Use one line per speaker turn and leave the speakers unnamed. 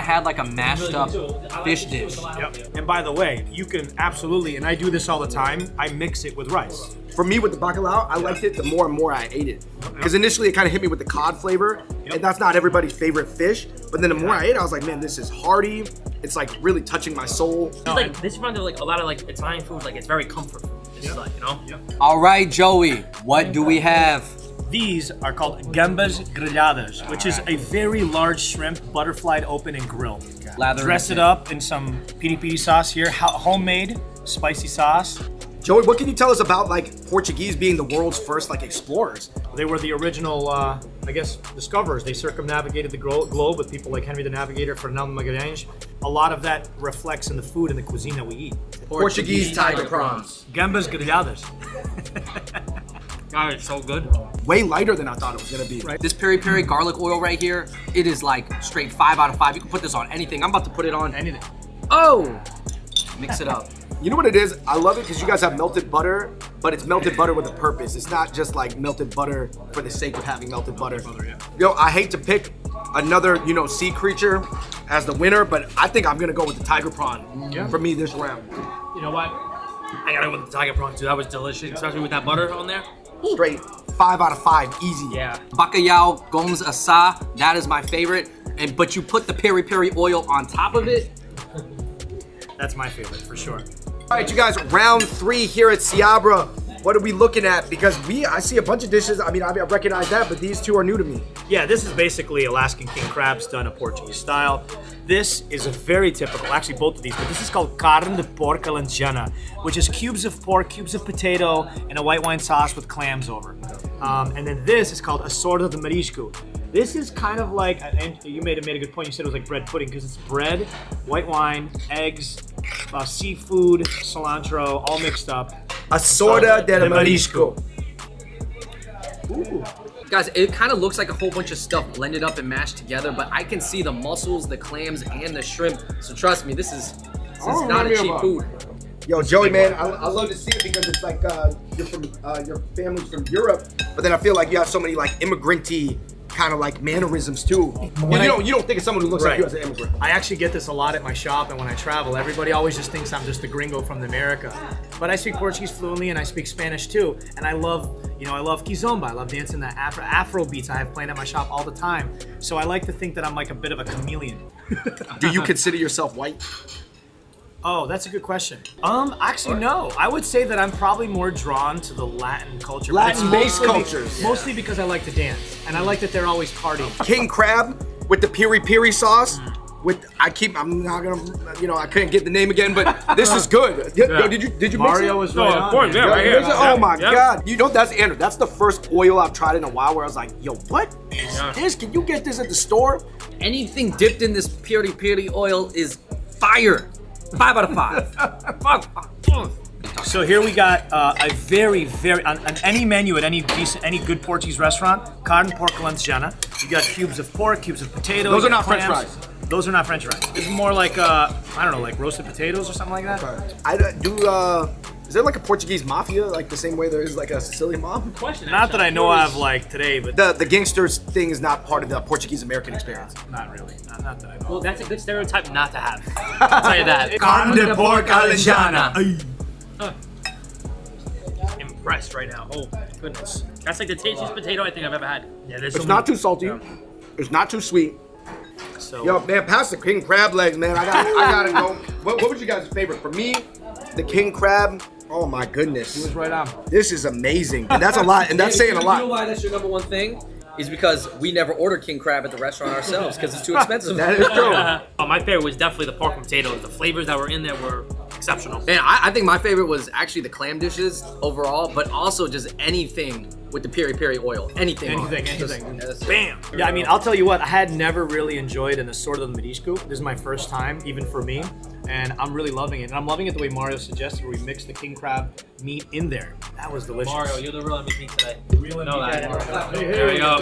had like a mashed up fish dish.
Yep. And by the way, you can absolutely, and I do this all the time, I mix it with rice.
For me, with the bacalao, I liked it the more and more I ate it. Because initially it kind of hit me with the cod flavor, and that's not everybody's favorite fish. But then the more I ate it, I was like, man, this is hearty. It's like really touching my soul.
It's like this reminds me of like a lot of like Italian food. Like it's very comfort food. It's like, you know.
All right, Joey, what do we have?
These are called gambas grilladas, which is a very large shrimp, butterflied open and grilled. Dress it up in some piri piri sauce here, homemade spicy sauce.
Joey, what can you tell us about like Portuguese being the world's first like explorers?
They were the original, I guess, discoverers. They circumnavigated the globe with people like Henry the Navigator, Fernando Magalhães. A lot of that reflects in the food and the cuisine that we eat.
Portuguese tiger prawns.
Gambas grilladas.
God, it's so good.
Way lighter than I thought it was gonna be. Right?
This peri peri garlic oil right here, it is like straight 5 out of 5. You can put this on anything. I'm about to put it on
Anything.
Oh, mix it up.
You know what it is? I love it because you guys have melted butter, but it's melted butter with a purpose. It's not just like melted butter for the sake of having melted butter. Yo, I hate to pick another, sea creature as the winner, but I think I'm gonna go with the tiger prawn for me this round.
You know what? I gotta go with the tiger prawn too. That was delicious, especially with that butter on there.
Straight 5 out of 5, easy.
Yeah.
Bacalhau gomes asa, that is my favorite. But you put the peri peri oil on top of it.
That's my favorite for sure.
All right, you guys, round 3 here at Seabra. What are we looking at? Because I see a bunch of dishes. I recognize that, but these two are new to me.
Yeah, this is basically Alaskan king crabs done a Portuguese style. This is a very typical, actually both of these, but this is called carne de porco alentejana, which is cubes of pork, cubes of potato, and a white wine sauce with clams over. And then this is called assorda de marisco. This is kind of like, and you made a good point, you said it was like bread pudding, because it's bread, white wine, eggs, seafood, cilantro, all mixed up.
Assorda de marisco.
Ooh. Guys, it kind of looks like a whole bunch of stuff blended up and mashed together, but I can see the mussels, the clams, and the shrimp. So trust me, this is not a cheap food.
Yo, Joey, man, I love to see it because it's like you're from your family's from Europe, but then I feel like you have so many like immigrant-y kind of like mannerisms too. You don't think of someone who looks like you as an immigrant.
I actually get this a lot at my shop, and when I travel, everybody always just thinks I'm just a gringo from America. But I speak Portuguese fluently, and I speak Spanish too. And I love kizomba. I love dancing the Afro beats. I have playing at my shop all the time. So I like to think that I'm like a bit of a chameleon.
Do you consider yourself white?
Oh, that's a good question. Actually, no. I would say that I'm probably more drawn to the Latin culture.
Latin-based cultures.
Mostly because I like to dance, and I like that they're always partying.
King crab with the piri piri sauce. I'm not gonna, I couldn't get the name again, but this is good. Yo, did you
Mario
mix it?
was right on.
Of course, yeah, right here.
Oh my God. That's Andrew. That's the first oil I've tried in a while where I was like, yo, what is this? Can you get this at the store?
Anything dipped in this peri peri oil is fire. 5 out of 5.
So here we got a very, on any menu at any good Portuguese restaurant, carne porco alentejana. You got cubes of pork, cubes of potato.
Those are not
clams.
French fries.
Those are not French fries. It's more like I don't know, like roasted potatoes or something like that.
Is there like a Portuguese mafia, like the same way there is like a Sicilian mob?
Not that I know of like today, but
the gangsters thing is not part of the Portuguese American experience.
not really. Not that I know.
Well, that's a good stereotype not to have. I'll tell you that.
Carne de porco alentejana.
Impressed right now. Oh my goodness. That's like the tastiest potato I think I've ever had.
Yeah, there's
It's not too salty. It's not too sweet.
So
Yo, man, pass the king crab legs, man. I gotta go. What was your guys' favorite? For me, the king crab. Oh my goodness.
it was right on.
This is amazing. And that's a lot. And that's saying a
You know
lot.
why that's your number one thing? Is because we never order king crab at the restaurant ourselves because it's too expensive.
That is true.
Oh, my favorite was definitely the pork and potatoes. The flavors that were in there were exceptional.
Man, I think my favorite was actually the clam dishes overall, but also just anything with the peri peri oil. Anything.
Anything.
Just-
Bam! Yeah, I mean, I'll tell you what, I had never really enjoyed an assorted marisco. This is my first time, even for me, and I'm really loving it. And I'm loving it the way Mario suggested, where we mix the king crab meat in there. That was delicious.
Mario, you're the real MVP today.
Real
know
MVP.
that.
Hey,
There we go.